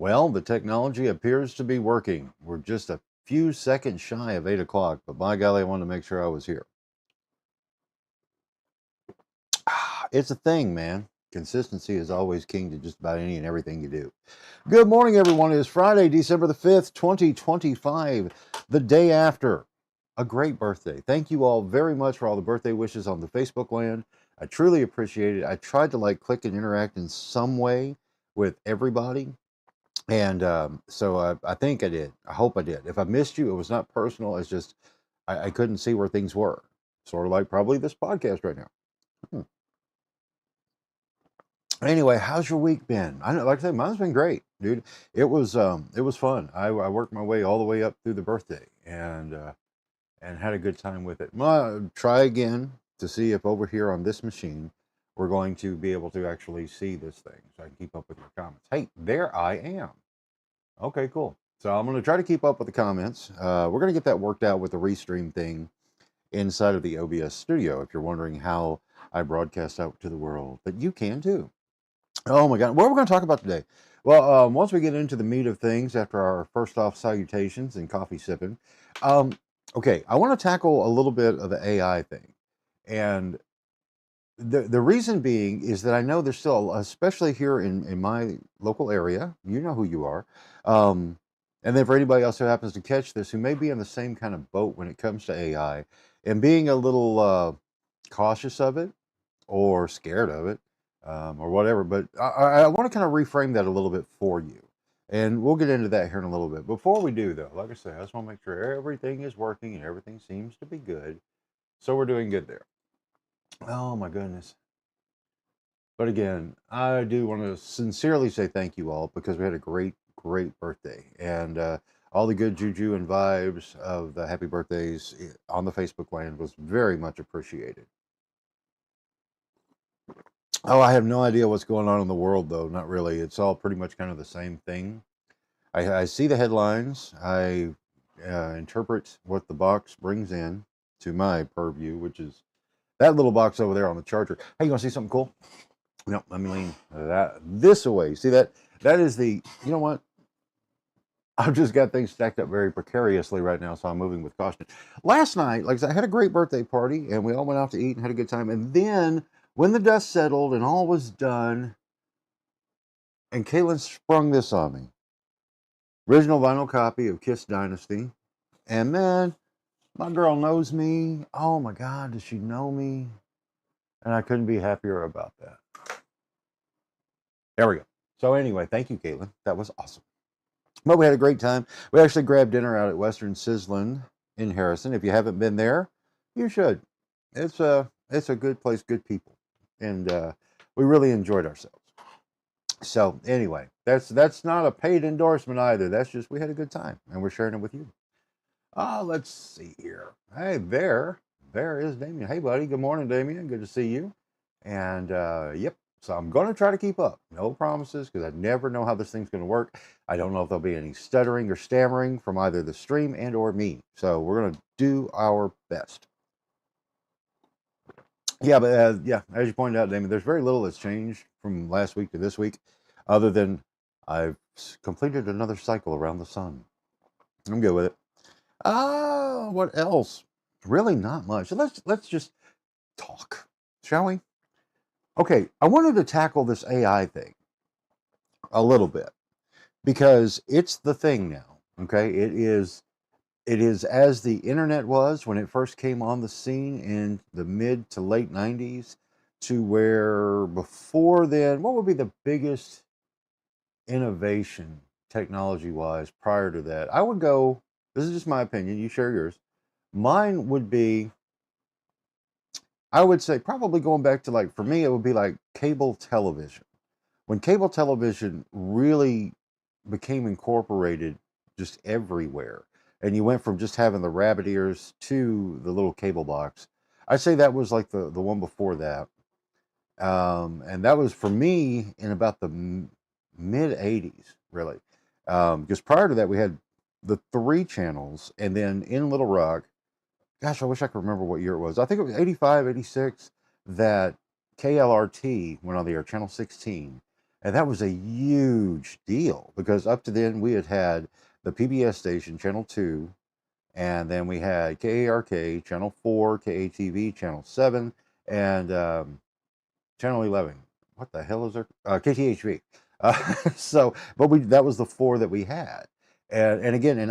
Well, the technology appears to be working. We're just a few seconds shy of 8 o'clock, but by golly, I wanted to make sure I was here. It's a thing, man. Consistency is always king to just about any and everything you do. Good morning, everyone. It is Friday, December the 5th, 2025, the day after a great birthday. Thank you all very much for all the birthday wishes on the Facebook land. I truly appreciate it. I tried to click and interact in some way with everybody. And so I think I did. I hope I did. If I missed you, it was not personal. It's just I couldn't see where things were. Sort of like probably this podcast right now. Hmm. Anyway, how's your week been? I know, like I said, mine's been great, dude. It was fun. I worked my way all the way up through the birthday and had a good time with it. Try again to see if over here on this machine we're going to be able to actually see this thing so I can keep up with your comments. Hey, there I am. Okay, cool. So I'm going to try to keep up with the comments. We're going to get that worked out with the restream thing inside of the OBS studio if you're wondering how I broadcast out to the world. But you can too. Oh my God. What are we going to talk about today? Well, once we get into the meat of things after our first off salutations and coffee sipping, um, okay, I want to tackle a little bit of the AI thing. And the reason being is that I know there's still, especially here in my local area, you know who you are. Um, and then for anybody else who happens to catch this, who may be in the same kind of boat when it comes to AI and being a little cautious of it or scared of it or whatever. But I want to kind of reframe that a little bit for you. And we'll get into that here in a little bit. Before we do, though, like I said, I just want to make sure everything is working and everything seems to be good. So we're doing good there. Oh my goodness. But again, I do want to sincerely say thank you all because we had a great birthday. And all the good juju and vibes of the happy birthdays on the Facebook land was very much appreciated. Oh, I have no idea what's going on in the world, though. Not really. It's all pretty much kind of the same thing. I see the headlines. I interpret what the box brings in to my purview, which is that little box over there on the charger. Hey, you want to see something cool? No, let me lean that this away. See that? That is the. You know what? I've just got things stacked up very precariously right now, so I'm moving with caution. Last night, like I said, I had a great birthday party, and we all went out to eat and had a good time. And then, when the dust settled and all was done, and Caitlin sprung this on me. Original vinyl copy of Kiss Dynasty. And man, my girl knows me. Oh my God, does she know me? And I couldn't be happier about that. There we go. So anyway, thank you, Caitlin. That was awesome. But we had a great time. We actually grabbed dinner out at Western Sizzlin in Harrison. If you haven't been there, you should. It's a good place, good people, and we really enjoyed ourselves. So anyway, that's not a paid endorsement either. That's just we had a good time, and we're sharing it with you. Let's see here. Hey, there is Damien. Hey, buddy. Good morning, Damien. Good to see you. And yep. So I'm going to try to keep up. No promises because I never know how this thing's going to work. I don't know if there'll be any stuttering or stammering from either the stream and or me. So we're going to do our best. Yeah, but yeah, as you pointed out, Damien, there's very little that's changed from last week to this week, other than I've completed another cycle around the sun. I'm good with it. What else? Really not much. Let's just talk, shall we? Okay, I wanted to tackle this AI thing a little bit because it's the thing now. Okay, it is as the internet was when it first came on the scene in the mid to late 90s to where before then, what would be the biggest innovation technology wise prior to that? I would go, this is just my opinion, you share yours. Mine would be, I would say probably going back to for me, it would be like cable television. When cable television really became incorporated just everywhere, and you went from just having the rabbit ears to the little cable box, I'd say that was like the one before that. And that was for me in about the mid 80s, really. Because prior to that, we had the 3 channels, and then in Little Rock, gosh, I wish I could remember what year it was. I think it was 85, 86 that KLRT went on the air, channel 16. And that was a huge deal because up to then we had had the PBS station, Channel 2, and then we had KARK, Channel 4, KATV, Channel 7, and Channel 11. What the hell is there? KTHV. So, but that was the four that we had. And again, and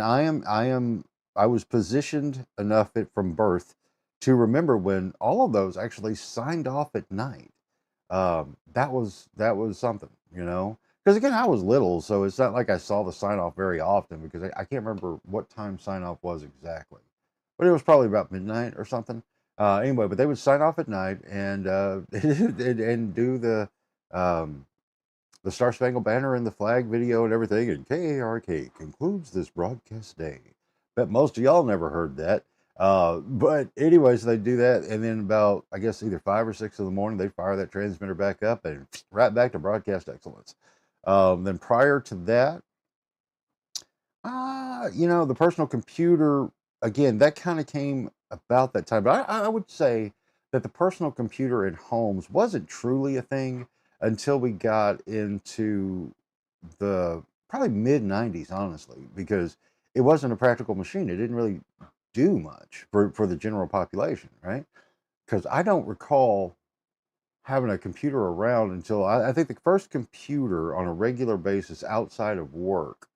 I was positioned enough from birth to remember when all of those actually signed off at night. That was something, you know. Because again, I was little, so it's not like I saw the sign off very often because I can't remember what time sign off was exactly, but it was probably about midnight or something. Anyway, but they would sign off at night and and do um, the Star Spangled Banner and the flag video and everything. And KARK concludes this broadcast day. Bet most of y'all never heard that. But anyways, they do that, and then about I guess either 5 or 6 in the morning, they fire that transmitter back up and right back to broadcast excellence. Then prior to that, the personal computer, again, that kind of came about that time. But I would say that the personal computer in homes wasn't truly a thing until we got into the probably mid 90s, honestly, because it wasn't a practical machine. It didn't really do much for the general population, right? Because I don't recall having a computer around until I think the first computer on a regular basis outside of work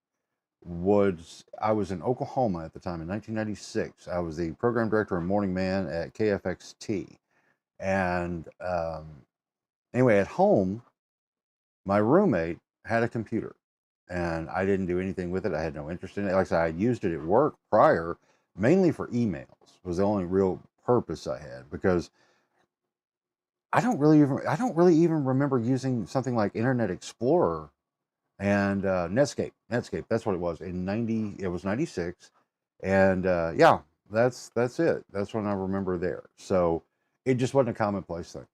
I was in Oklahoma at the time in 1996. I was the program director and morning man at KFXT. And anyway, at home, my roommate had a computer and I didn't do anything with it. I had no interest in it. Like I said, I used it at work prior, mainly for emails, was the only real purpose I had because I don't really even remember using something like Internet Explorer and Netscape. Netscape, that's what it was in 90. It was 96, and yeah, that's it. That's when I remember there. So it just wasn't a commonplace thing.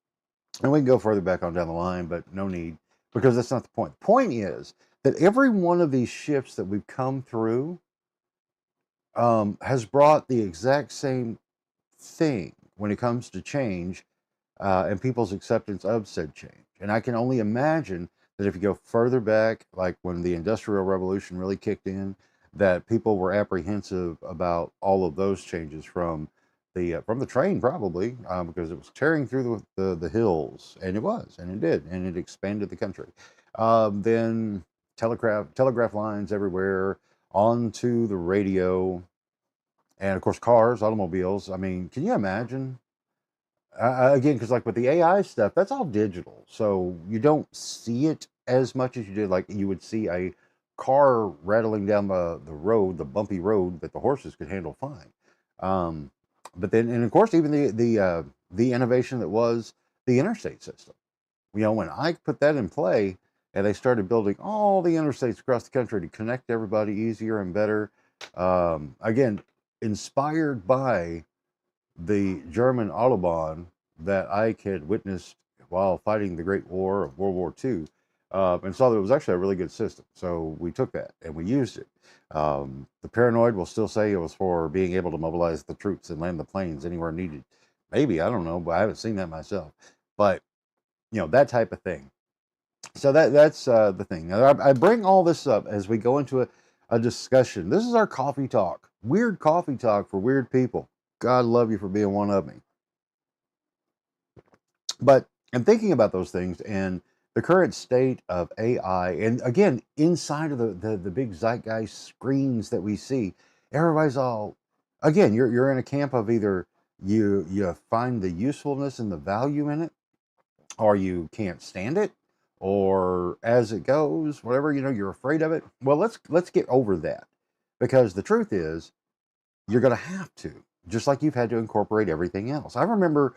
And we can go further back on down the line, but no need because that's not the point. The point is that every one of these shifts that we've come through has brought the exact same thing when it comes to change and people's acceptance of said change. And I can only imagine that if you go further back, like when the Industrial Revolution really kicked in, that people were apprehensive about all of those changes from the train probably because it was tearing through the hills, and it was, and it did, and it expanded the country. Then telegraph lines everywhere, onto the radio, and of course cars, automobiles. I mean, can you imagine again, because like with the AI stuff, that's all digital, so you don't see it as much as you did. Like you would see a car rattling down the road, the bumpy road that the horses could handle fine. Um, but then, and of course, even the innovation that was the interstate system. When I put that in play, and they started building all the interstates across the country to connect everybody easier and better. Again, inspired by the German Autobahn that Ike had witnessed while fighting the Great War of World War II, and saw that it was actually a really good system. So we took that and we used it. The paranoid will still say it was for being able to mobilize the troops and land the planes anywhere needed. Maybe, I don't know, but I haven't seen that myself. But that type of thing. So that's the thing. Now, I bring all this up as we go into a discussion. This is our coffee talk, weird coffee talk for weird people. God love you for being one of me. But I'm thinking about those things and the current state of AI, and again, inside of the big zeitgeist screens that we see, everybody's all, again, you're in a camp of either you find the usefulness and the value in it, or you can't stand it, or as it goes, whatever, you're afraid of it. Well, let's get over that, because the truth is you're going to have to, just like you've had to incorporate everything else. I remember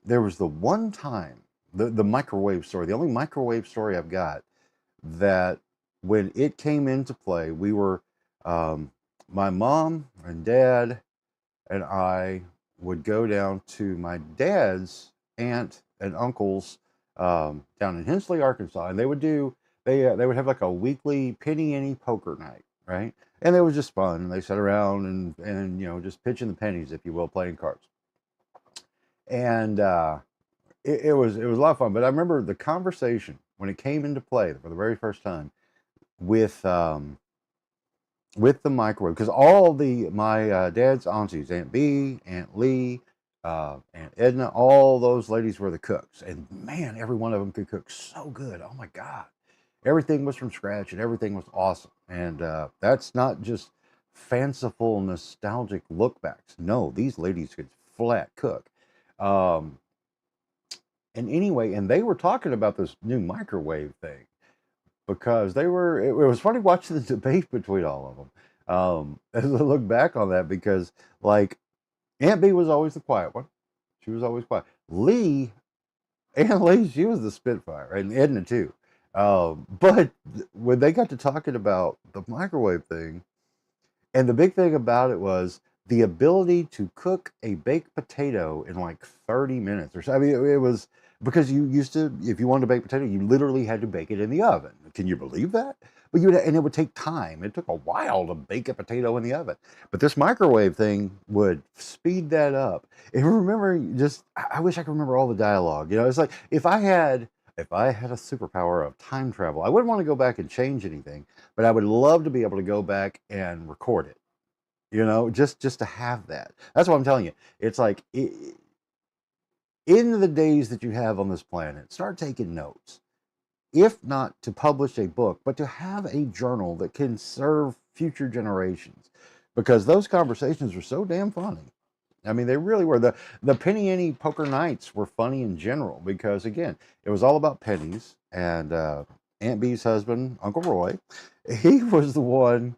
there was the one time, the microwave story, the only microwave story I've got, that when it came into play, we were, my mom and dad and I would go down to my dad's aunt and uncle's down in Hensley, Arkansas, and they would have like a weekly penny ante poker night, right? And it was just fun. They sat around and just pitching the pennies, if you will, playing cards. And it was a lot of fun. But I remember the conversation when it came into play for the very first time with with the microwave, because all the my dad's aunties, Aunt B, Aunt Lee, Aunt Edna, all those ladies were the cooks, and man, every one of them could cook so good. Oh my God, everything was from scratch, and everything was awesome. And that's not just fanciful, nostalgic lookbacks. No, these ladies could flat cook. Um, and anyway, and they were talking about this new microwave thing because it was funny watching the debate between all of them. As I look back on that, because like Aunt B was always the quiet one. She was always quiet. Aunt Lee, she was the Spitfire, and Edna too. But when they got to talking about the microwave thing, and the big thing about it was the ability to cook a baked potato in like 30 minutes or so. I mean, it was because you used to, if you wanted to bake potato, you literally had to bake it in the oven. Can you believe that? But and it would take time. It took a while to bake a potato in the oven. But this microwave thing would speed that up. And remember, I wish I could remember all the dialogue. You know, it's like if I had a superpower of time travel, I wouldn't want to go back and change anything, but I would love to be able to go back and record it. You know, just to have that. That's what I'm telling you. It's like in the days that you have on this planet, start taking notes. If not to publish a book, but to have a journal that can serve future generations, because those conversations were so damn funny. I mean, they really were. The penny ante poker nights were funny in general because, again, it was all about pennies. And Aunt B's husband, Uncle Roy, he was the one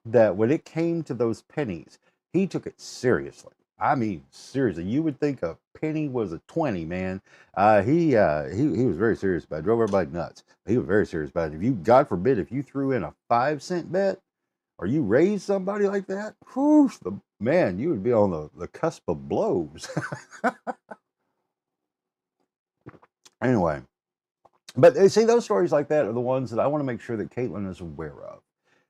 that when it came to those pennies, he took it seriously. I mean, seriously, you would think a penny was a 20, man. He was very serious about it. Drove everybody nuts. He was very serious about it. If you, God forbid, if you threw in a 5-cent bet or you raised somebody like that, whew, man, you would be on the cusp of blows. Anyway, but see, those stories like that are the ones that I want to make sure that Caitlin is aware of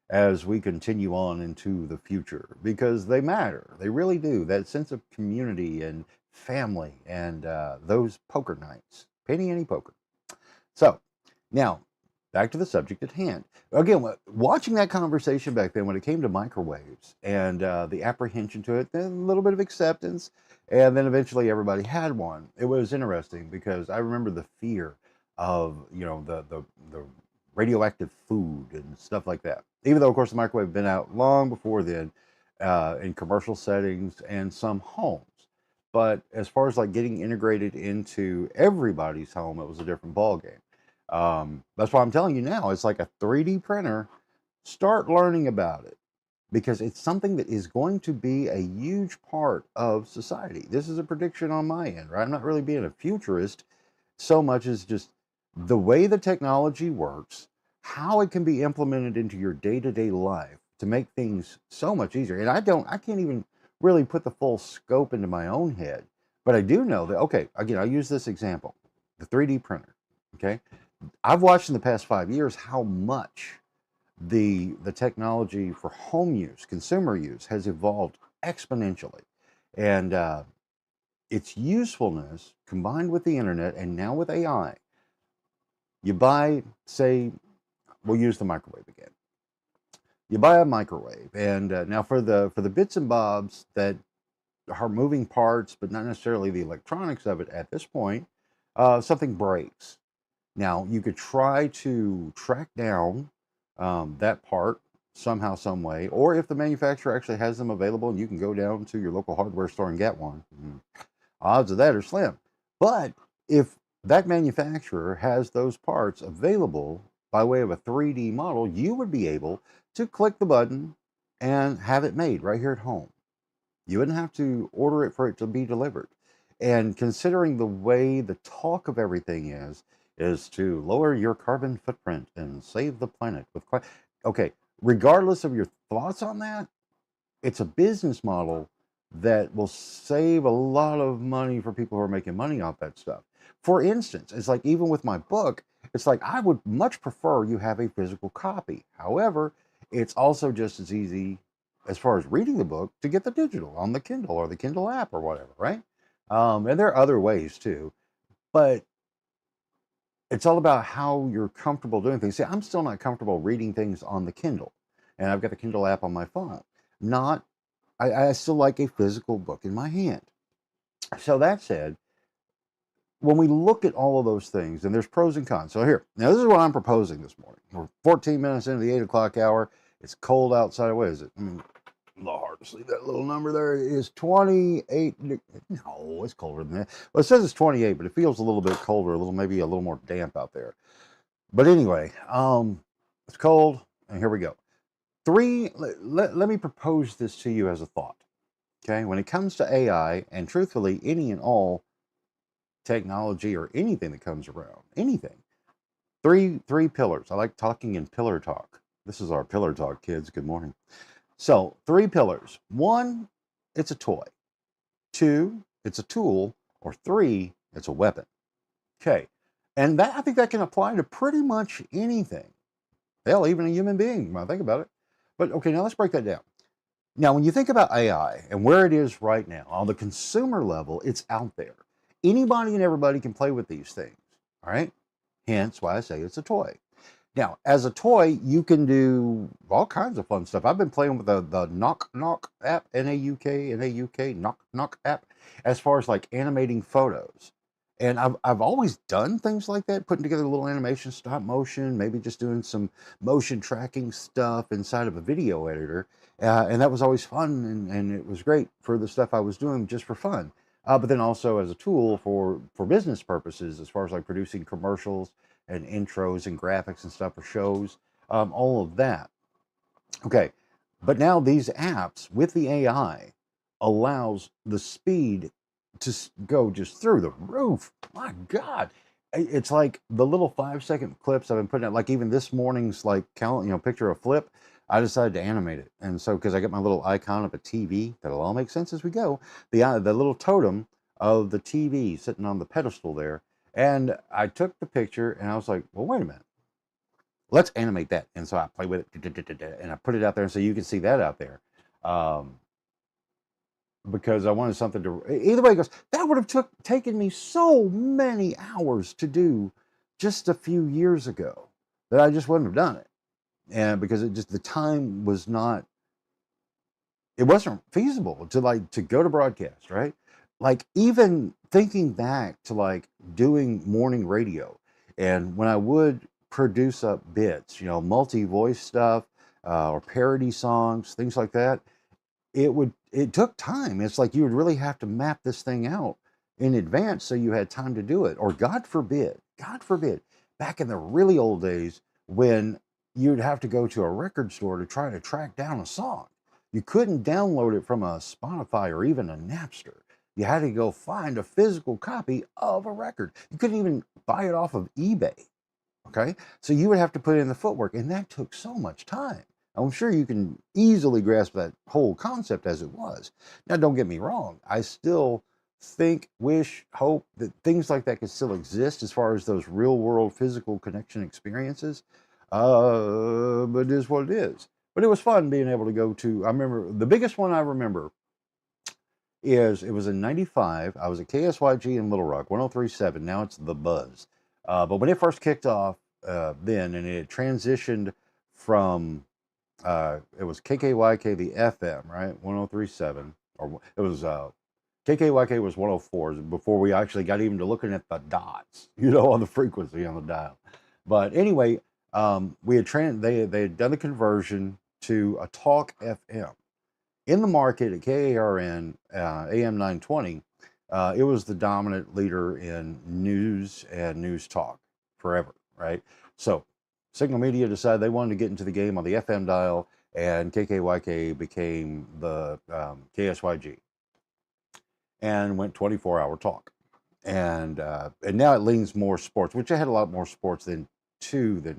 as we continue on into the future, because they matter. They really do. That sense of community and family and those poker nights, penny ante poker. So now back to the subject at hand. Again, watching that conversation back then when it came to microwaves and the apprehension to it, then a little bit of acceptance, and then eventually everybody had one. It was interesting because I remember the fear of, you know, the radioactive food and stuff like that. Even though, of course, the microwave had been out long before then in commercial settings and some homes. But as far as like getting integrated into everybody's home, it was a different ballgame. That's why I'm telling you now, it's like a 3D printer. Start learning about it because it's something that is going to be a huge part of society. This is a prediction on my end, right? I'm not really being a futurist so much as just the way the technology works, how it can be implemented into your day-to-day life to make things so much easier. And I can't even really put the full scope into my own head, but I do know that, okay, again, I'll use this example, the 3D printer, okay? I've watched in the past 5 years how much the technology for home use, consumer use, has evolved exponentially, and its usefulness combined with the internet and now with AI. You buy, say, we'll use the microwave again. You buy a microwave, and now for the bits and bobs that are moving parts, but not necessarily the electronics of it at this point, something breaks. Now, you could try to track down that part somehow, some way, or if the manufacturer actually has them available and you can go down to your local hardware store and get one, odds of that are slim. But if that manufacturer has those parts available by way of a 3D model, you would be able to click the button and have it made right here at home. You wouldn't have to order it for it to be delivered. And considering the way the talk of everything is to lower your carbon footprint and save the planet with okay, regardless of your thoughts on that, it's a business model that will save a lot of money for people who are making money off that stuff. For instance, it's like even with my book, it's like I would much prefer you have a physical copy. However, it's also just as easy as far as reading the book to get the digital on the Kindle or the Kindle app or whatever, right? And there are other ways too. But It's all about how you're comfortable doing things. See, I'm still not comfortable reading things on the Kindle, and I've got the Kindle app on my phone. Not, I still like a physical book in my hand. So that said, when we look at all of those things, and there's pros and cons. So here, now this is what I'm proposing this morning. We're 14 minutes into the 8 o'clock hour. It's cold outside. What is it? A little hard to see that little number there. It is 28. No, it's colder than that. Well, it says it's 28, but it feels a little bit colder, maybe a little more damp out there. But anyway, it's cold, and here we go. Let me propose this to you as a thought. Okay, when it comes to AI, and truthfully, any and all technology or anything that comes around, anything. Three pillars. I like talking in pillar talk. This is our pillar talk, kids. Good morning. So, three pillars. One, it's a toy. Two, it's a tool. Or three, it's a weapon. Okay. And that, I think that can apply to pretty much anything. Hell, even a human being, when I think about it. But okay, now let's break that down. Now, when you think about AI and where it is right now, on the consumer level, it's out there. Anybody and everybody can play with these things, all right? Hence why I say it's a toy. Now, as a toy, you can do all kinds of fun stuff. I've been playing with the Knock Knock app, N-A-U-K, Knock Knock app, as far as like animating photos. And I've always done things like that, putting together a little animation, stop motion, maybe just doing some motion tracking stuff inside of a video editor. And that was always fun, and it was great for the stuff I was doing just for fun. But then also as a tool for business purposes, as far as like producing commercials and intros and graphics and stuff for shows, all of that. Okay, but now these apps with the AI allows the speed to go just through the roof. My God, it's like the little 5-second clips I've been putting out. Like even this morning's like picture of Flip. I decided to animate it, and so because I got my little icon of a TV, that'll all make sense as we go. The little totem of the TV sitting on the pedestal there, and I took the picture, and I was like, well, wait a minute, let's animate that. And so I play with it, and I put it out there, so you can see that out there. Because I wanted something to, either way it goes, that would have taken me so many hours to do just a few years ago that I just wouldn't have done it. And because the time was not, it wasn't feasible to go to broadcast, right? Like even thinking back to like doing morning radio, and when I would produce up bits, multi-voice stuff, or parody songs, things like that, it took time. It's like you would really have to map this thing out in advance so you had time to do it. Or God forbid, back in the really old days when you'd have to go to a record store to try to track down a song. You couldn't download it from a Spotify or even a Napster. You had to go find a physical copy of a record. You couldn't even buy it off of eBay. Okay? So you would have to put in the footwork, and that took so much time. I'm sure you can easily grasp that whole concept as it was. Now, don't get me wrong. I still think, wish, hope that things like that could still exist as far as those real world physical connection experiences. But it is what it is. But it was fun being able to go to, I remember, the biggest one I remember is, it was in 95. I was at KSYG in Little Rock, 103.7. Now it's The Buzz. But when it first kicked off then, and it transitioned from, it was KKYK, the FM, right? 103.7. Or it was, KKYK was 104 before we actually got even to looking at the dots, on the frequency on the dial. But anyway, they had done the conversion to a talk FM. In the market at KARN, AM 920, it was the dominant leader in news and news talk forever, right? So Signal Media decided they wanted to get into the game on the FM dial, and KKYK became the KSYG and went 24-hour talk. And now it leans more sports, which I had a lot more sports than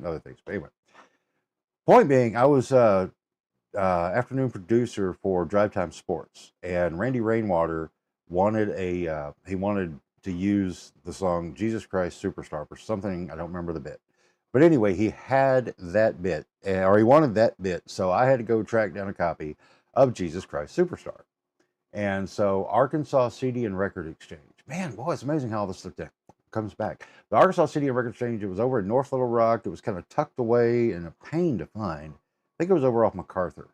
other things. But anyway, point being, I was afternoon producer for Drive Time Sports, and Randy Rainwater wanted he wanted to use the song Jesus Christ Superstar for something, I don't remember the bit. But anyway, he had that bit, or he wanted that bit, so I had to go track down a copy of Jesus Christ Superstar. And so Arkansas CD and Record Exchange, man, boy, it's amazing how all this stuff comes back. The Arkansas City Record Exchange, it was over in North Little Rock. It was kind of tucked away and a pain to find. I think it was over off MacArthur.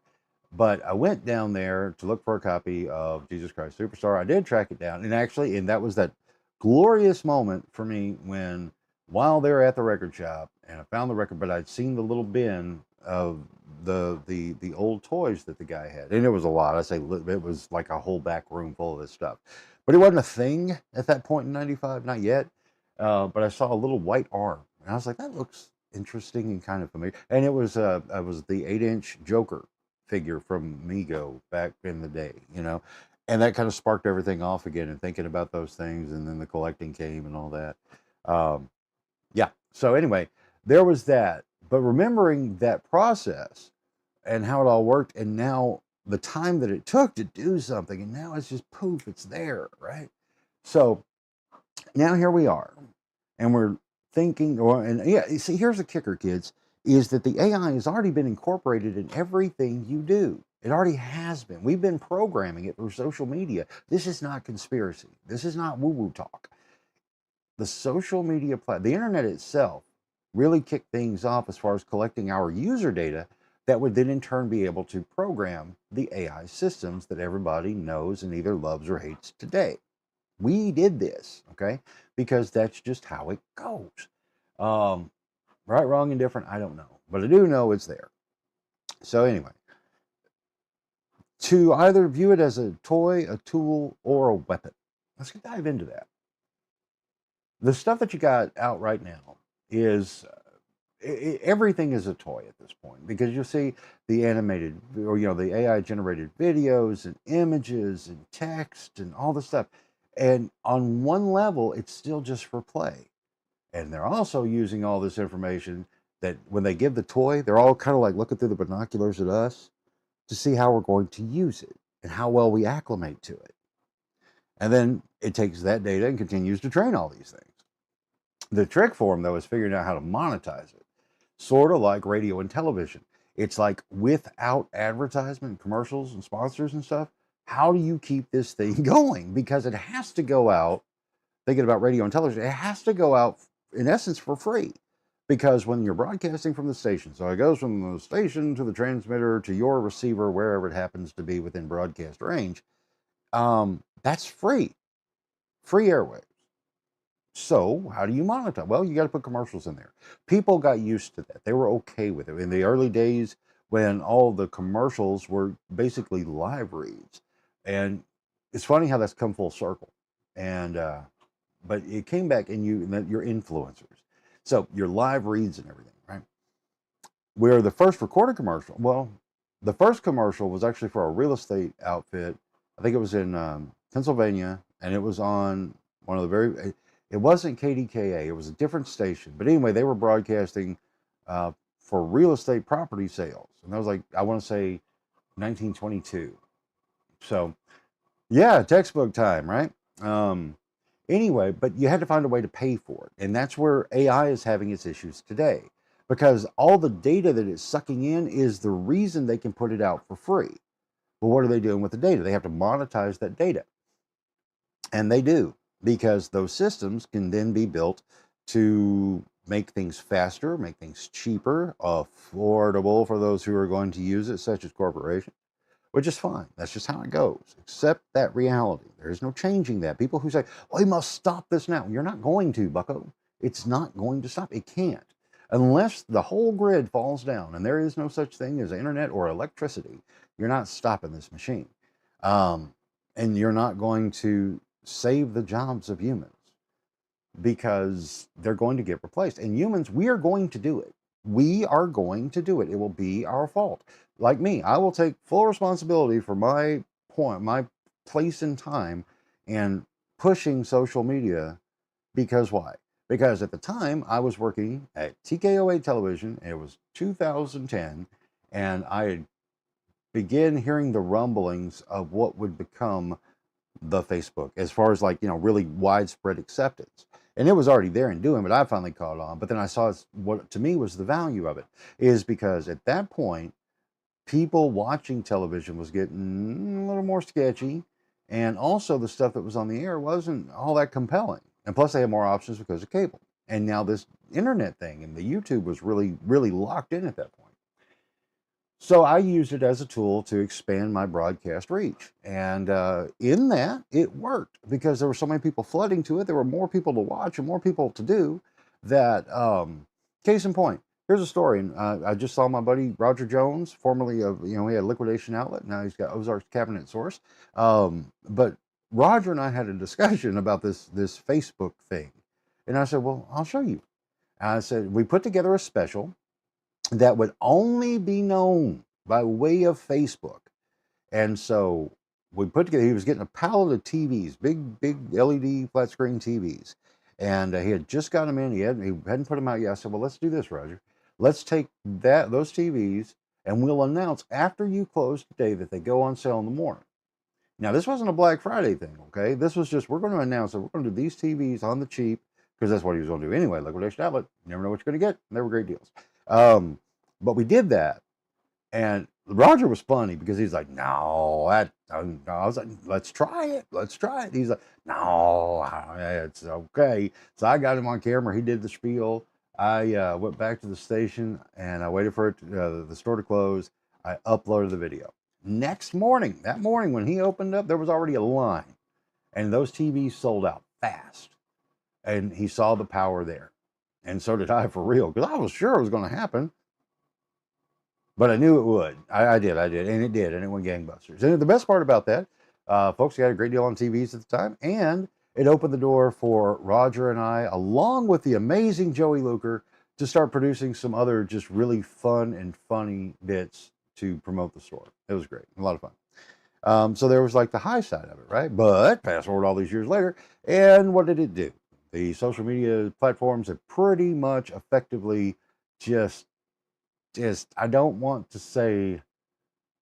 But I went down there to look for a copy of Jesus Christ Superstar. I did track it down. And that was that glorious moment for me when, while they were at the record shop, and I found the record, but I'd seen the little bin of the old toys that the guy had. And it was a lot. I say it was like a whole back room full of this stuff. But it wasn't a thing at that point in 95, not yet. But I saw a little white arm. And I was like, that looks interesting and kind of familiar. And it was the 8-inch Joker figure from Mego back in the day, and that kind of sparked everything off again, and thinking about those things, and then the collecting came and all that. Yeah, so anyway, there was that, but remembering that process and how it all worked, and now the time that it took to do something, and now it's just poof, it's there, right? So now here we are, and we're thinking, see, here's the kicker, kids, is that the AI has already been incorporated in everything you do. It already has been. We've been programming it through social media. This is not conspiracy. This is not woo-woo talk. The social media the internet itself really kicked things off as far as collecting our user data that would then in turn be able to program the AI systems that everybody knows and either loves or hates today. We did this, okay? Because that's just how it goes. Right, wrong, indifferent, I don't know. But I do know it's there. So anyway, to either view it as a toy, a tool, or a weapon. Let's dive into that. The stuff that you got out right now is, everything is a toy at this point, because you'll see the animated, or the AI generated videos and images and text and all this stuff. And on one level, it's still just for play. And they're also using all this information that when they give the toy, they're all kind of like looking through the binoculars at us to see how we're going to use it and how well we acclimate to it. And then it takes that data and continues to train all these things. The trick for them, though, is figuring out how to monetize it. Sort of like radio and television. It's like, without advertisement, commercials, and sponsors and stuff, how do you keep this thing going? Because it has to go out, thinking about radio and television, it has to go out in essence for free, because when you're broadcasting from the station, so it goes from the station to the transmitter to your receiver, wherever it happens to be within broadcast range, that's free airwaves. So how do you monetize? Well, you got to put commercials in there. People got used to that. They were okay with it in the early days when all the commercials were basically live reads. And it's funny how that's come full circle. And but it came back in your influencers. So your live reads and everything, right? Where the first recorded commercial, well, the first commercial was actually for a real estate outfit. I think it was in Pennsylvania, and it was on one of the it wasn't KDKA, it was a different station. But anyway, they were broadcasting for real estate property sales. And that was like, I want to say 1922. So yeah, textbook time, right? Anyway, but you had to find a way to pay for it. And that's where AI is having its issues today, because all the data that it's sucking in is the reason they can put it out for free. But what are they doing with the data? They have to monetize that data. And they do, because those systems can then be built to make things faster, make things cheaper, affordable for those who are going to use it, such as corporations. Which is fine. That's just how it goes. Accept that reality. There is no changing that. People who say, well, we must stop this now. You're not going to, bucko. It's not going to stop. It can't. Unless the whole grid falls down and there is no such thing as internet or electricity, you're not stopping this machine. And you're not going to save the jobs of humans, because they're going to get replaced. And humans, we are going to do it. We are going to do it. It will be our fault. Like me, I will take full responsibility for my place in time and pushing social media. Because why? Because at the time I was working at TKOA television, and it was 2010, and I began hearing the rumblings of what would become the Facebook, as far as really widespread acceptance. And it was already there and doing, but I finally caught on. But then I saw what to me was the value of it, is because at that point, people watching television was getting a little more sketchy. And also the stuff that was on the air wasn't all that compelling. And plus, they had more options because of cable. And now this internet thing and the YouTube was really, really locked in at that point. So I used it as a tool to expand my broadcast reach. And in that, it worked because there were so many people flooding to it. There were more people to watch and more people to do that. Case in point, here's a story. And I just saw my buddy Roger Jones, formerly of, he had Liquidation Outlet. Now he's got Ozark's Cabinet Source. But Roger and I had a discussion about this Facebook thing. And I said, well, I'll show you. And I said, we put together a special that would only be known by way of Facebook. And so we put together, he was getting a pallet of TVs, big LED flat screen TVs. And he had just got them in. He hadn't put them out yet. I said, well, let's do this, Roger. Let's take those TVs and we'll announce after you close today that they go on sale in the morning. Now, this wasn't a Black Friday thing, okay? This was just, we're going to announce that we're going to do these TVs on the cheap because that's what he was going to do anyway. Liquidation Outlet, you never know what you're going to get. They were great deals. But we did that. And Roger was funny because he's like, no, I was like, let's try it. Let's try it. He's like, no, it's okay. So I got him on camera. He did the spiel. I went back to the station and I waited for the store to close. I uploaded the video. Next morning, that morning when he opened up, there was already a line. And those TVs sold out fast. And he saw the power there. And so did I, for real, because I was sure it was going to happen. But I knew it would. I did, and it did, and it went gangbusters. And the best part about that, folks, we had a great deal on TVs at the time, and it opened the door for Roger and I, along with the amazing Joey Luker, to start producing some other just really fun and funny bits to promote the store. It was great, a lot of fun. So there was like the high side of it, right? But fast forward all these years later, and what did it do? The social media platforms have pretty much effectively just I don't want to say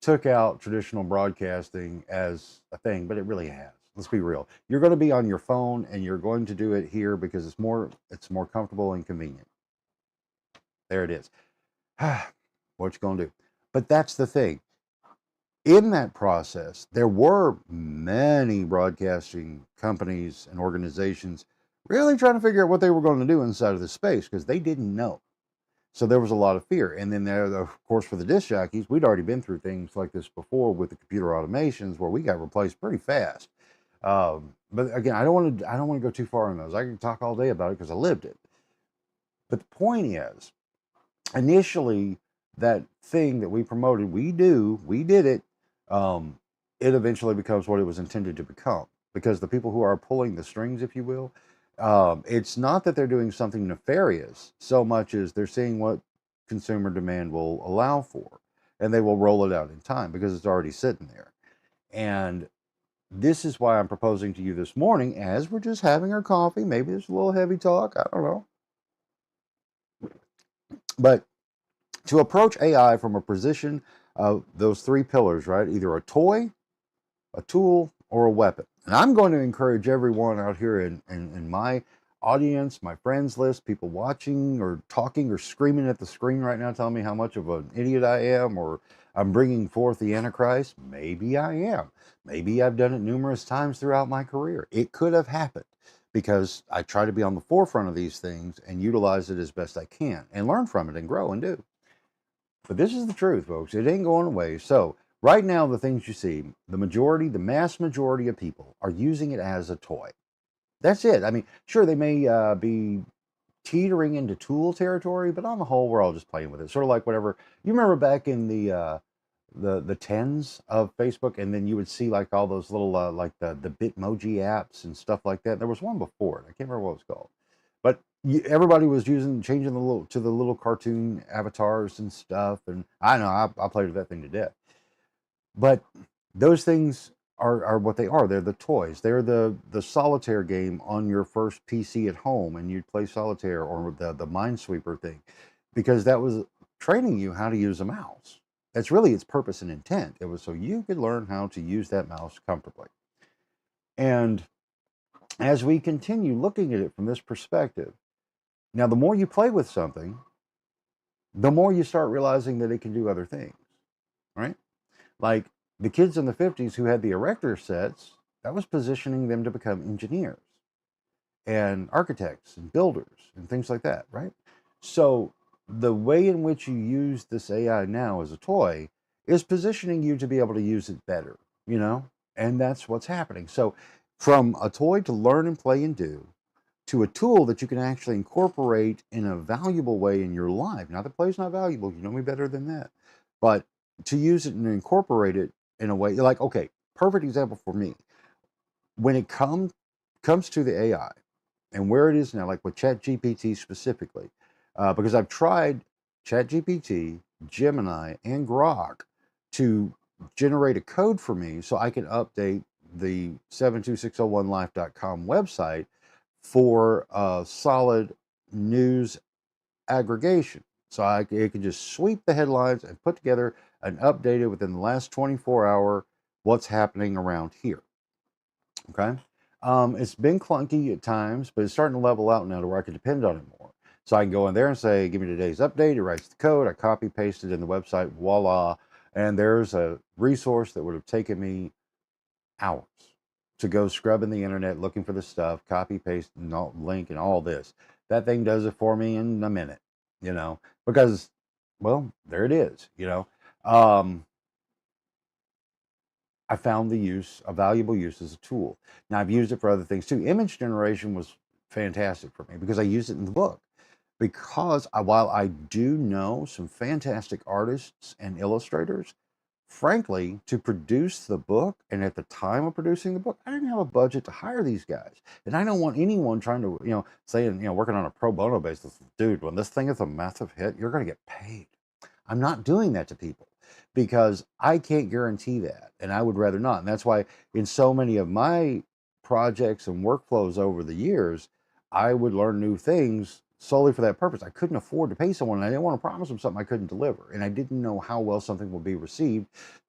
took out traditional broadcasting as a thing, but it really has. Let's be real. You're going to be on your phone and you're going to do it here because it's more comfortable and convenient. There it is. What you going to do? But that's the thing. In that process, there were many broadcasting companies and organizations really trying to figure out what they were going to do inside of this space because they didn't know. So there was a lot of fear. And then there, of course, for the disc jockeys, we'd already been through things like this before with the computer automations where we got replaced pretty fast. But again, I don't want to go too far on those. I can talk all day about it because I lived it. But the point is, initially, that thing that we promoted, we did it. It eventually becomes what it was intended to become because the people who are pulling the strings, if you will, it's not that they're doing something nefarious so much as they're seeing what consumer demand will allow for, and they will roll it out in time because it's already sitting there. And this is why I'm proposing to you this morning, as we're just having our coffee. Maybe there's a little heavy talk, I don't know, but to approach AI from a position of those three pillars, right? Either a toy, a tool, or a weapon. And I'm going to encourage everyone out here in my audience, my friends list, people watching or talking or screaming at the screen right now, telling me how much of an idiot I am, or I'm bringing forth the Antichrist. Maybe I am. Maybe I've done it numerous times throughout my career. It could have happened because I try to be on the forefront of these things and utilize it as best I can and learn from it and grow and do. But this is the truth, folks. It ain't going away. So right now, the things you see, the mass majority of people are using it as a toy. That's it. I mean, sure, they may be teetering into tool territory, but on the whole, we're all just playing with it. Sort of like whatever. You remember back in the tens of Facebook, and then you would see like all those little like the Bitmoji apps and stuff like that. There was one before it. I can't remember what it was called, but everybody was changing the little cartoon avatars and stuff. And I know I played with that thing to death. But those things are what they are. They're the toys. They're the solitaire game on your first PC at home, and you'd play solitaire, or the Minesweeper thing, because that was training you how to use a mouse. That's really its purpose and intent. It was so you could learn how to use that mouse comfortably. And as we continue looking at it from this perspective, now the more you play with something, the more you start realizing that it can do other things, right? Like the kids in the 50s who had the erector sets, that was positioning them to become engineers. and architects and builders and things like that, right? So the way in which you use this AI now as a toy is positioning you to be able to use it better, you know? And that's what's happening. So from a toy to learn and play and do, to a tool that you can actually incorporate in a valuable way in your life. Now, the play's not valuable. You know me better than that. But to use it and incorporate it in a way, like, okay, perfect example for me. When it comes to the AI and where it is now, like with ChatGPT specifically, because I've tried ChatGPT, Gemini, and Grok to generate a code for me so I can update the 72601life.com website for solid news aggregation. So it can just sweep the headlines and put together an updated within the last 24-hour what's happening around here. Okay. It's been clunky at times, but it's starting to level out now to where I can depend on it more. So I can go in there and say, give me today's update. It writes the code. I copy paste it in the website. Voila. And there's a resource that would have taken me hours to go scrubbing the internet looking for the stuff, copy paste and link and all this. That thing does it for me in a minute, because, well, there it is. Um, I found a valuable use as a tool. Now I've used it for other things too. Image generation was fantastic for me because I used it in the book. Because while I do know some fantastic artists and illustrators, frankly, to produce the book, and at the time of producing the book, I didn't have a budget to hire these guys. And I don't want anyone trying to, saying, working on a pro bono basis, dude, when this thing is a massive hit, you're going to get paid. I'm not doing that to people because I can't guarantee that. And I would rather not. And that's why in so many of my projects and workflows over the years, I would learn new things solely for that purpose. I couldn't afford to pay someone, and I didn't want to promise them something I couldn't deliver. And I didn't know how well something would be received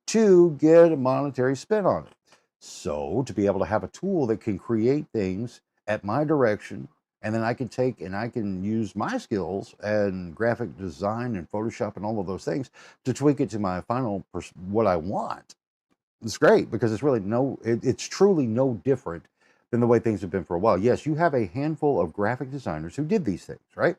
to get a monetary spin on it. So to be able to have a tool that can create things at my direction, and then I can take and I can use my skills and graphic design and Photoshop and all of those things to tweak it to my final what I want. It's great because it's truly no different than the way things have been for a while. Yes, you have a handful of graphic designers who did these things, right?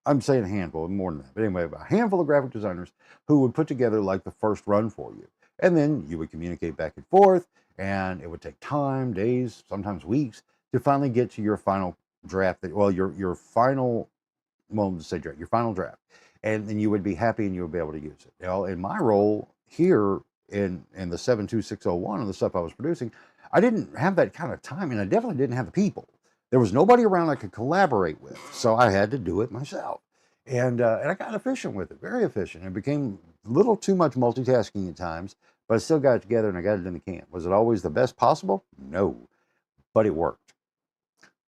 I'm saying a handful, more than that. But anyway, a handful of graphic designers who would put together like the first run for you. And then you would communicate back and forth, and it would take time, days, sometimes weeks, to finally get to your final draft. Your final, well, let's say draft, your final draft. And then you would be happy and you would be able to use it. In my role here in the 72601 and the stuff I was producing, I didn't have that kind of time, and I definitely didn't have the people. There was nobody around I could collaborate with, so I had to do it myself. And I got efficient with it, very efficient. It became a little too much multitasking at times, but I still got it together and I got it in the can. Was it always the best possible? No, but it worked.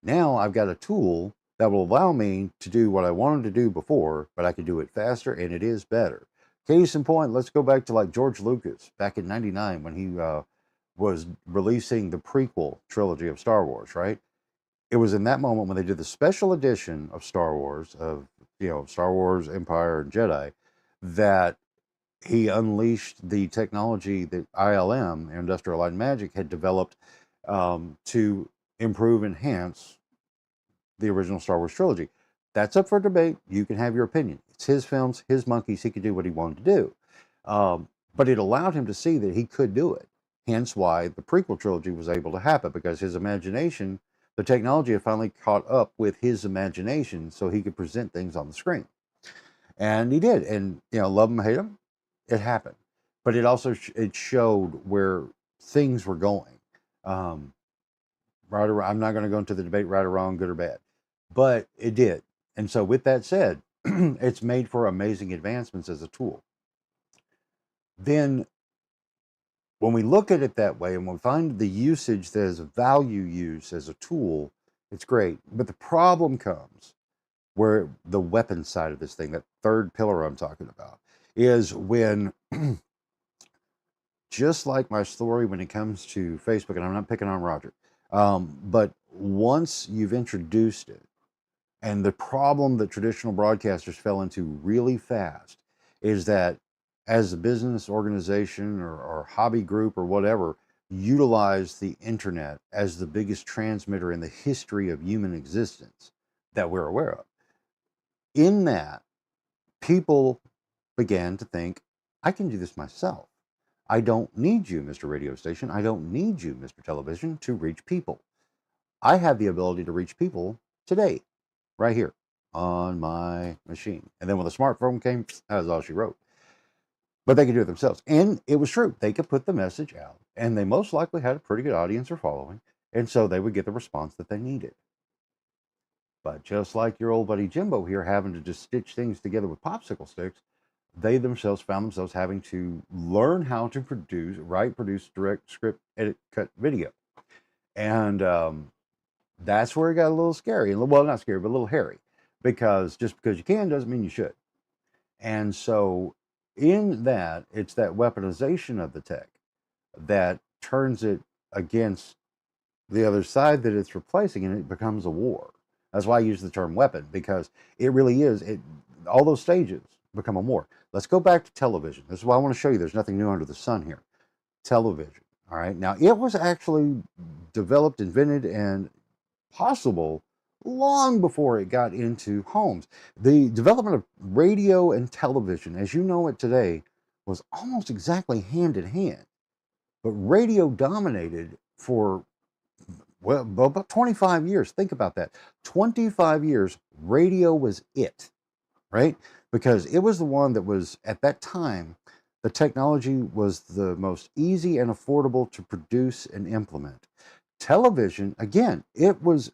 Now I've got a tool that will allow me to do what I wanted to do before, but I can do it faster and it is better. Case in point, let's go back to like George Lucas back in '99 when he was releasing the prequel trilogy of Star Wars, right? It was in that moment when they did the special edition of Star Wars, Star Wars Empire and Jedi, that he unleashed the technology that ILM, Industrial Light and Magic, had developed to improve, enhance the original Star Wars trilogy. That's up for debate. You can have your opinion. It's his films, his monkeys. He could do what he wanted to do. But it allowed him to see that he could do it. Hence why the prequel trilogy was able to happen, because his imagination, the technology had finally caught up with his imagination so he could present things on the screen. And he did. And, love him, hate him, it happened. But it also it showed where things were going. Right or wrong, I'm not going to go into the debate right or wrong, good or bad, but it did. And so, with that said, it's made for amazing advancements as a tool. Then, when we look at it that way and we find the usage that is value use as a tool, it's great. But the problem comes where the weapon side of this thing, that third pillar I'm talking about, is when, just like my story when it comes to Facebook, and I'm not picking on Roger, but once you've introduced it, and the problem that traditional broadcasters fell into really fast is that as a business organization or hobby group or whatever, utilize the internet as the biggest transmitter in the history of human existence that we're aware of. In that, people began to think, I can do this myself. I don't need you, Mr. Radio Station. I don't need you, Mr. Television, to reach people. I have the ability to reach people today, right here on my machine. And then when the smartphone came, that was all she wrote. But they could do it themselves. And it was true. They could put the message out, and they most likely had a pretty good audience or following. And so they would get the response that they needed. But just like your old buddy Jimbo here having to just stitch things together with popsicle sticks, they themselves found themselves having to learn how to produce, direct, script, edit, cut video. And that's where it got a little scary. Well, not scary, but a little hairy. Because just because you can doesn't mean you should. And so in that, it's that weaponization of the tech that turns it against the other side that it's replacing, and it becomes a war. That's why I use the term weapon, because it really is. All those stages become a war. Let's go back to television. This is why I want to show you there's nothing new under the sun here. Television. All right. Now, it was actually developed, invented, and possible long before it got into homes. The development of radio and television, as you know it today, was almost exactly hand in hand. But radio dominated for, well, about 25 years. Think about that. 25 years, radio was it, right? Because it was the one that was, at that time, the technology was the most easy and affordable to produce and implement. Television, again, it was,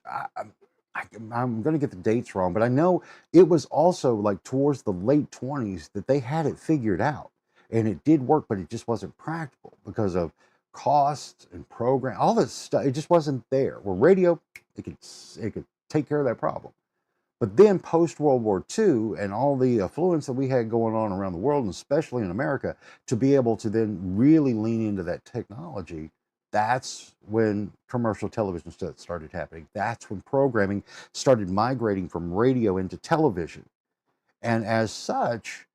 I'm going to get the dates wrong, but I know it was also like towards the late 20s that they had it figured out. And it did work, but it just wasn't practical because of cost and program, all this stuff. It just wasn't there. Where radio, it could take care of that problem. But then post World War II and all the affluence that we had going on around the world, and especially in America, to be able to then really lean into that technology, that's when commercial television started happening. That's when programming started migrating from radio into television. And as such,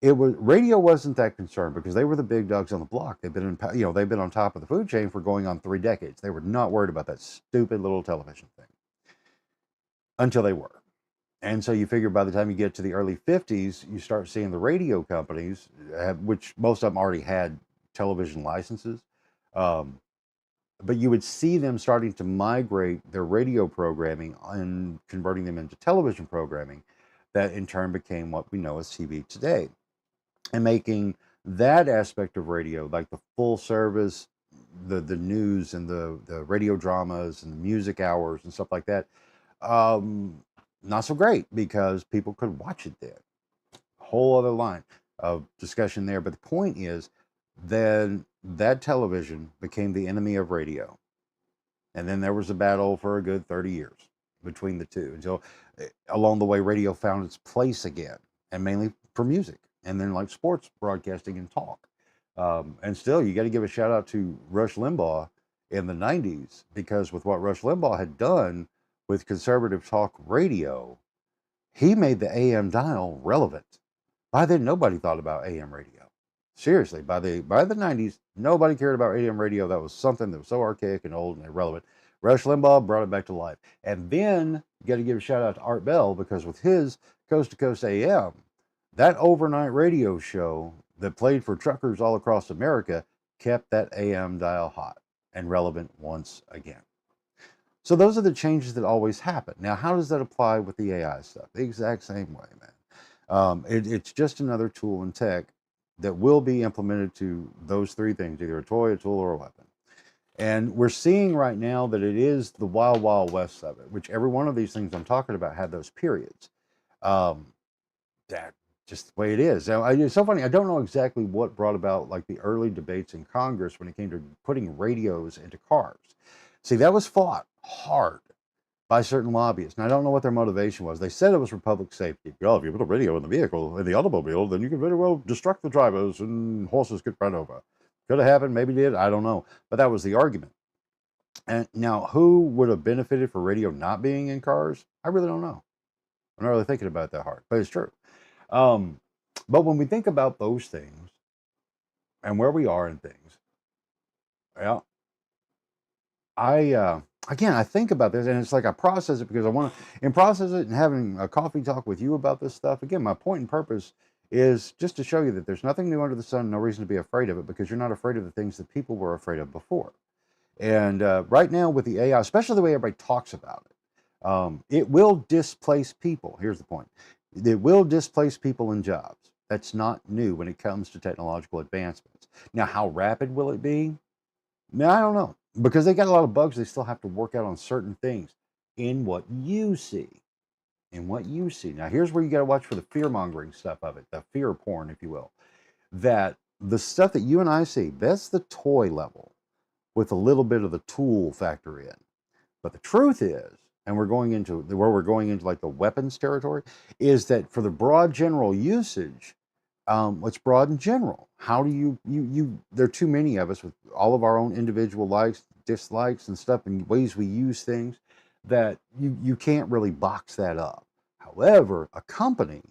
radio wasn't that concerned because they were the big dogs on the block. They've been on top of the food chain for going on 3 decades. They were not worried about that stupid little television thing until they were. And so you figure by the time you get to the early 50s, you start seeing the radio companies, which most of them already had television licenses, um, but you would see them starting to migrate their radio programming and converting them into television programming that in turn became what we know as TV today, and making that aspect of radio, like the full service, the news and the radio dramas and the music hours and stuff like that, um, not so great because people could watch it then. Whole other line of discussion there. But the point is, then that television became the enemy of radio. And then there was a battle for a good 30 years between the two until along the way, radio found its place again, and mainly for music, and then like sports broadcasting and talk. And still, you got to give a shout out to Rush Limbaugh in the 90s, because with what Rush Limbaugh had done with conservative talk radio, he made the AM dial relevant. By then, nobody thought about AM radio. Seriously, by the 90s, nobody cared about AM radio. That was something that was so archaic and old and irrelevant. Rush Limbaugh brought it back to life. And then you got to give a shout out to Art Bell, because with his Coast to Coast AM, that overnight radio show that played for truckers all across America kept that AM dial hot and relevant once again. So those are the changes that always happen. Now, how does that apply with the AI stuff? The exact same way, man. It's just another tool in tech that will be implemented to those 3 things, either a toy, a tool, or a weapon. And we're seeing right now that it is the wild, wild west of it, which every one of these things I'm talking about had those periods. That just the way it is. Now, it's so funny. I don't know exactly what brought about like the early debates in Congress when it came to putting radios into cars. See, that was fought hard by certain lobbyists. And I don't know what their motivation was. They said it was for public safety. Well, if you put a radio in the vehicle, in the automobile, then you can very well distract the drivers and horses get run over. Could have happened, maybe did, I don't know. But that was the argument. And now, who would have benefited for radio not being in cars? I really don't know. I'm not really thinking about it that hard, but it's true. Um, but when we think about those things and where we are in things, yeah, again, I think about this, and it's like I process it because I want to, and process it, and having a coffee talk with you about this stuff. Again, my point and purpose is just to show you that there's nothing new under the sun, no reason to be afraid of it, because you're not afraid of the things that people were afraid of before. And right now with the AI, especially the way everybody talks about it, it will displace people. Here's the point: it will displace people in jobs. That's not new when it comes to technological advancements. Now, how rapid will it be? Now, I don't know, because they got a lot of bugs they still have to work out on certain things in what you see. In what you see. Now, here's where you got to watch for the fear mongering stuff of it, the fear porn, if you will. That the stuff that you and I see, that's the toy level with a little bit of the tool factor in. But the truth is, and we're going into where we're going into like the weapons territory, is that for the broad general usage, let's broad in general. How do you there are too many of us with all of our own individual likes, dislikes, and stuff, and ways we use things that you can't really box that up. However, a company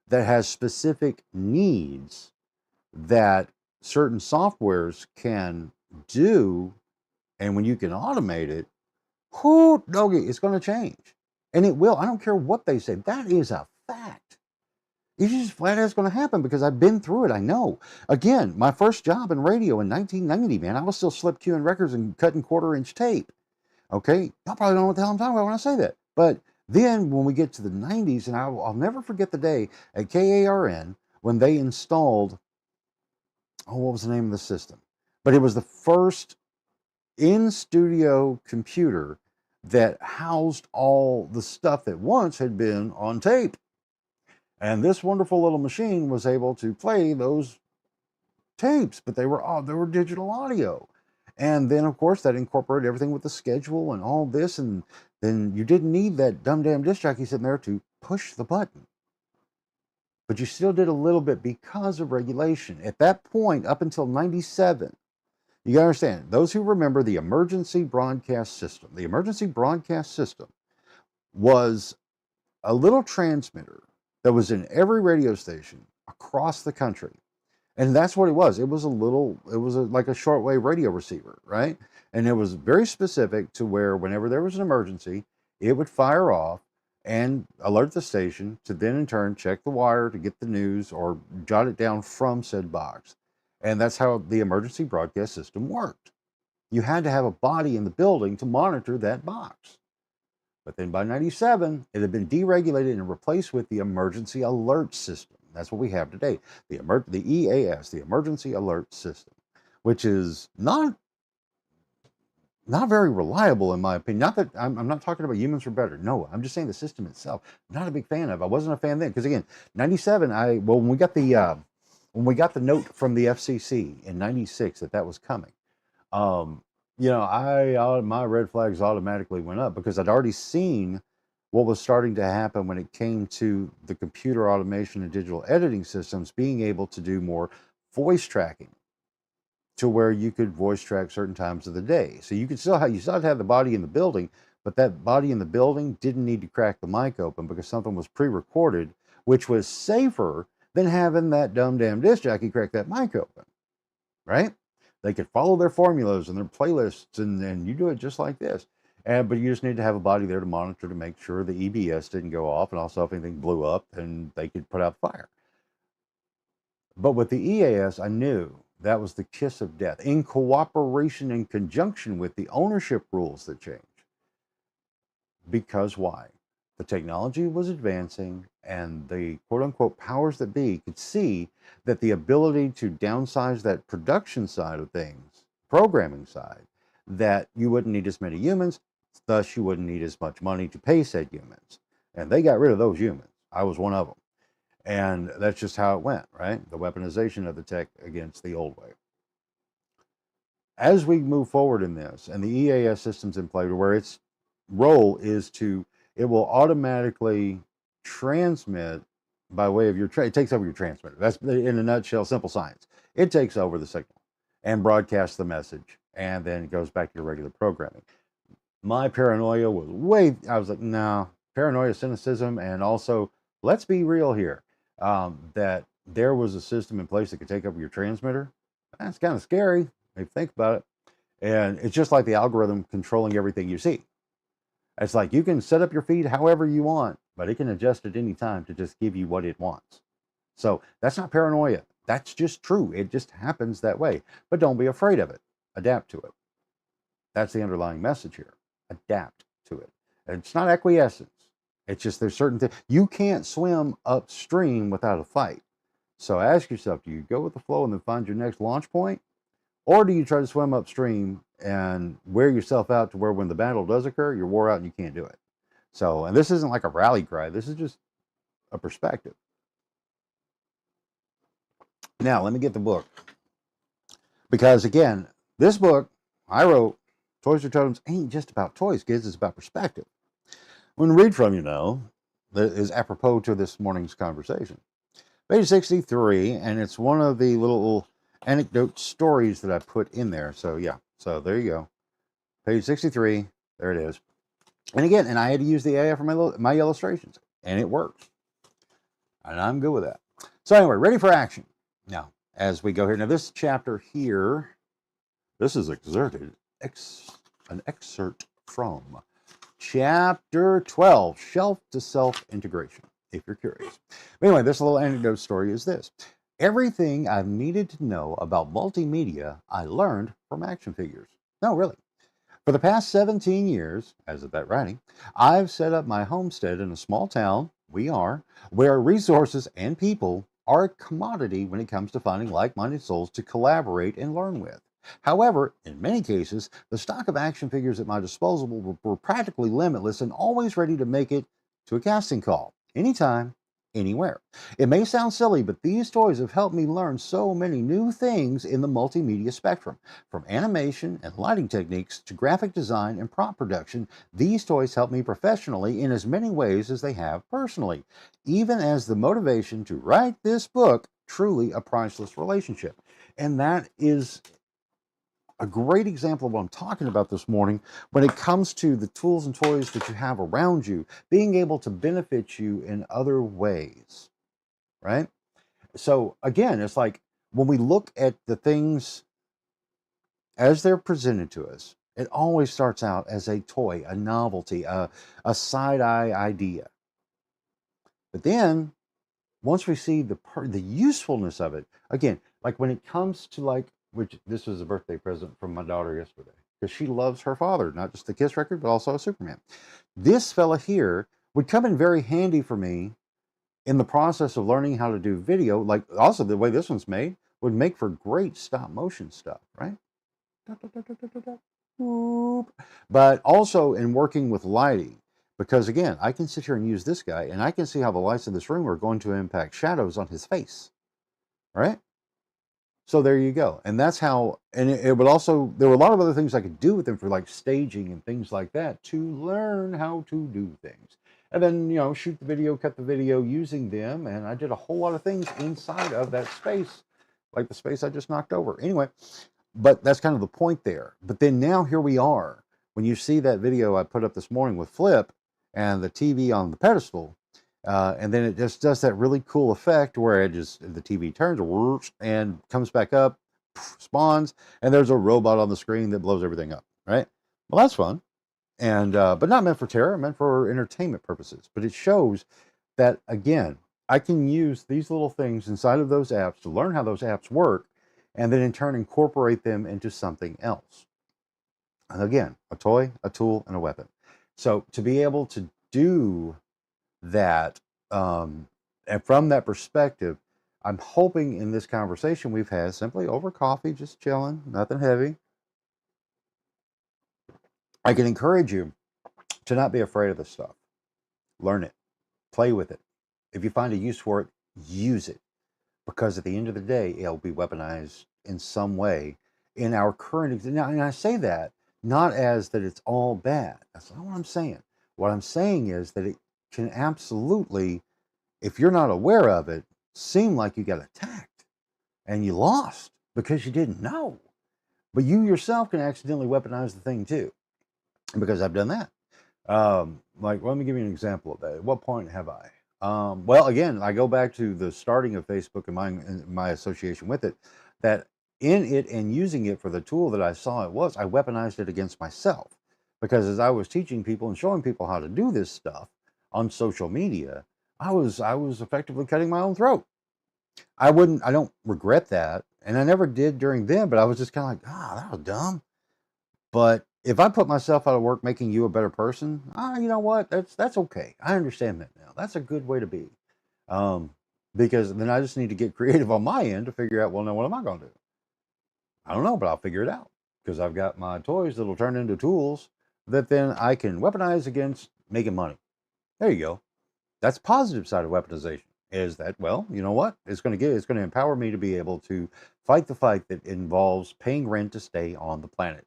that has specific needs that certain softwares can do, and when you can automate it, whoo, doggy, it's going to change. And it will. I don't care what they say. That is a fact. It's just flat out going to happen because I've been through it. I know. Again, my first job in radio in 1990, man, I was still slip queuing records and cutting quarter-inch tape. Okay? Y'all probably don't know what the hell I'm talking about when I say that. But then when we get to the 90s, and I'll never forget the day at KARN when they installed, oh, what was the name of the system? But it was the first in-studio computer that housed all the stuff that once had been on tape. And this wonderful little machine was able to play those tapes, but they were digital audio. And then, of course, that incorporated everything with the schedule and all this. And then you didn't need that dumb damn disc jockey sitting there to push the button. But you still did a little bit because of regulation. At that point, up until 97, you got to understand, those who remember the emergency broadcast system was a little transmitter that was in every radio station across the country. And that's what it was. It was like a shortwave radio receiver, right? And it was very specific to where whenever there was an emergency, it would fire off and alert the station to then in turn check the wire to get the news or jot it down from said box. And that's how the emergency broadcast system worked. You had to have a body in the building to monitor that box. But then by 97, it had been deregulated and replaced with the emergency alert system. That's what we have today. The EAS, the emergency alert system, which is not very reliable in my opinion. Not that I'm not talking about humans are better. No, I'm just saying the system itself. Not a big fan of. I wasn't a fan then because again, 97. When we got the note from the FCC in 96 that was coming, my red flags automatically went up because I'd already seen what was starting to happen when it came to the computer automation and digital editing systems being able to do more voice tracking to where you could voice track certain times of the day. So you still had to have the body in the building, but that body in the building didn't need to crack the mic open because something was pre-recorded, which was safer than having that dumb damn disc jockey crack that mic open, right? They could follow their formulas and their playlists, and you do it just like this. But you just need to have a body there to monitor to make sure the EBS didn't go off, and also if anything blew up, and they could put out the fire. But with the EAS, I knew that was the kiss of death, in cooperation in conjunction with the ownership rules that changed. Because why? The technology was advancing, and the quote-unquote powers that be could see that the ability to downsize that production side of things, programming side, that you wouldn't need as many humans, thus you wouldn't need as much money to pay said humans. And they got rid of those humans. I was one of them. And that's just how it went, right? The weaponization of the tech against the old way. As we move forward in this, and the EAS system's in play, where its role is it will automatically transmit by way of it takes over your transmitter. That's in a nutshell, simple science. It takes over the signal and broadcasts the message, and then it goes back to your regular programming. My paranoia I was like, no, paranoia, cynicism, and also, let's be real here, that there was a system in place that could take over your transmitter. That's kind of scary if you think about it. And it's just like the algorithm controlling everything you see. It's like you can set up your feed however you want, but it can adjust at any time to just give you what it wants. So that's not paranoia. That's just true. It just happens that way. But don't be afraid of it. Adapt to it. That's the underlying message here. Adapt to it. It's not acquiescence. It's just there's certain things. You can't swim upstream without a fight. So ask yourself, do you go with the flow and then find your next launch point? Or do you try to swim upstream and wear yourself out to where when the battle does occur, you're wore out and you can't do it? So, and this isn't like a rally cry. This is just a perspective. Now, let me get the book. Because again, this book I wrote, Toys or Totems, ain't just about toys, kids. It's about perspective. I'm going to read from you now that is apropos to this morning's conversation. Page 63, and it's one of the little anecdote stories that I put in there. So yeah, so there you go. Page 63, there it is. And again, and I had to use the AI for my illustrations, and it works. And I'm good with that. So anyway, ready for action. Now, as we go here, now this chapter here, this is an excerpt from Chapter 12, Shelf-to-Self Integration, if you're curious. But anyway, this little anecdote story is this. Everything I've needed to know about multimedia, I learned from action figures. No, really. For the past 17 years, as of that writing, I've set up my homestead in a small town, where resources and people are a commodity when it comes to finding like-minded souls to collaborate and learn with. However, in many cases, the stock of action figures at my disposal were practically limitless and always ready to make it to a casting call, anytime, anywhere. It may sound silly, but these toys have helped me learn so many new things in the multimedia spectrum. From animation and lighting techniques to graphic design and prop production, these toys help me professionally in as many ways as they have personally, even as the motivation to write this book truly a priceless relationship. And that is a great example of what I'm talking about this morning when it comes to the tools and toys that you have around you being able to benefit you in other ways, right? So again, it's like when we look at the things as they're presented to us, it always starts out as a toy, a novelty, a side-eye idea. But then once we see the usefulness of it, again, like when it comes to like, which this was a birthday present from my daughter yesterday, because she loves her father, not just the Kiss record, but also a Superman. This fella here would come in very handy for me in the process of learning how to do video. Like also the way this one's made would make for great stop motion stuff, right? But also in working with lighting. Because again, I can sit here and use this guy and I can see how the lights in this room are going to impact shadows on his face, right? So there you go. And that's how, and it would also, there were a lot of other things I could do with them for like staging and things like that to learn how to do things. And then, you know, shoot the video, cut the video using them. And I did a whole lot of things inside of that space, like the space I just knocked over. Anyway, but that's kind of the point there. But then now here we are. When you see that video I put up this morning with Flip and the TV on the pedestal, and then it just does that really cool effect where it just, the TV turns and comes back up, spawns, and there's a robot on the screen that blows everything up, right? Well, that's fun. And, but not meant for terror, meant for entertainment purposes. But it shows that, again, I can use these little things inside of those apps to learn how those apps work, and then in turn incorporate them into something else. And again, a toy, a tool, and a weapon. So to be able to do that, and from that perspective, I'm hoping in this conversation we've had simply over coffee, just chilling, nothing heavy, I can encourage you to not be afraid of this stuff. Learn it, play with it. If you find a use for it, use it. Because at the end of the day, it'll be weaponized in some way in our current. Now, and I say that not as that it's all bad. That's not what I'm saying. What I'm saying is that it can absolutely, if you're not aware of it, seem like you got attacked and you lost because you didn't know. But you yourself can accidentally weaponize the thing too, because I've done that. Like, let me give you an example of that. At what point have I? Well, again, I go back to the starting of Facebook and my association with it, that in it and using it for the tool that I saw it was, I weaponized it against myself. Because as I was teaching people and showing people how to do this stuff on social media, I was effectively cutting my own throat. I don't regret that. And I never did during then, but I was just kind of like, that was dumb. But if I put myself out of work making you a better person, you know what? That's okay. I understand that now. That's a good way to be. Um, because then I just need to get creative on my end to figure out, well, now what am I going to do? I don't know, but I'll figure it out because I've got my toys that'll turn into tools that then I can weaponize against making money. There you go. That's the positive side of weaponization. Is that, well, you know what? It's going to empower me to be able to fight the fight that involves paying rent to stay on the planet.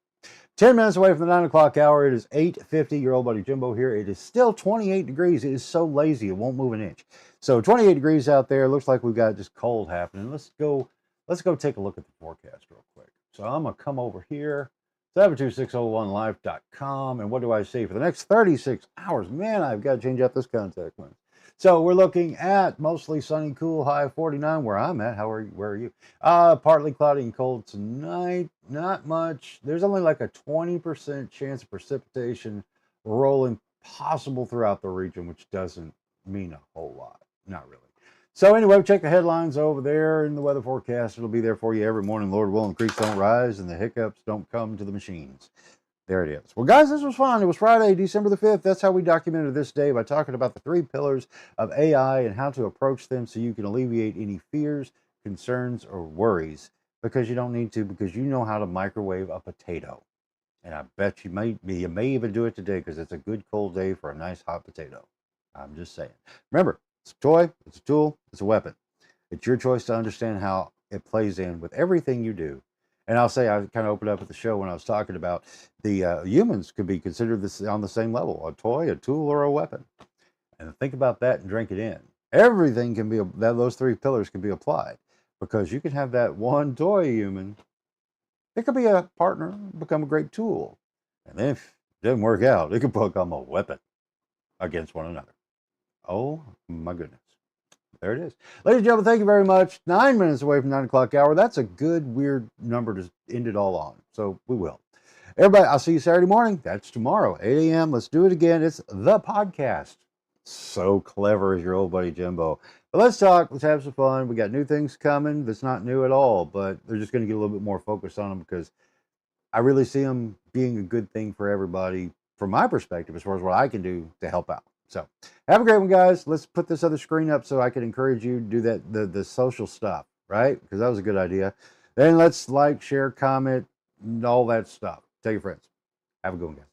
10 minutes away from the 9 o'clock hour. It is 8:50. Your old buddy Jimbo here. It is still 28 degrees. It is so lazy. It won't move an inch. So 28 degrees out there. Looks like we've got just cold happening. Let's go take a look at the forecast real quick. So I'm going to come over here, 72601life.com. And what do I say for the next 36 hours? Man, I've got to change out this contact lens. So we're looking at mostly sunny, cool, high of 49 where I'm at. Where are you? Partly cloudy and cold tonight. Not much. There's only like a 20% chance of precipitation rolling possible throughout the region, which doesn't mean a whole lot. Not really. So anyway, check the headlines over there in the weather forecast. It'll be there for you every morning. Lord willing, creeks don't rise and the hiccups don't come to the machines. There it is. Well, guys, this was fun. It was Friday, December the 5th. That's how we documented this day, by talking about the 3 pillars of AI and how to approach them so you can alleviate any fears, concerns, or worries, because you don't need to, because you know how to microwave a potato. And I bet you may even do it today because it's a good cold day for a nice hot potato. I'm just saying. Remember, it's a toy, it's a tool, it's a weapon. It's your choice to understand how it plays in with everything you do. And I'll say, I kind of opened up at the show when I was talking about the humans could be considered this on the same level: a toy, a tool, or a weapon. And think about that and drink it in. Everything can be those 3 pillars can be applied, because you can have that one toy human. It could be a partner, become a great tool, and then if it doesn't work out, it could become a weapon against one another. Oh my goodness. There it is. Ladies and gentlemen, thank you very much. 9 minutes away from 9 o'clock hour. That's a good, weird number to end it all on. So we will. Everybody, I'll see you Saturday morning. That's tomorrow, 8 a.m. Let's do it again. It's the podcast. So clever as your old buddy Jimbo. But let's talk. Let's have some fun. We got new things coming that's not new at all, but they're just going to get a little bit more focused on them, because I really see them being a good thing for everybody from my perspective, as far as what I can do to help out. So have a great one, guys. Let's put this other screen up so I can encourage you to do that, the social stuff, right? Because that was a good idea. Then let's like, share, comment, and all that stuff. Tell your friends. Have a good one, guys.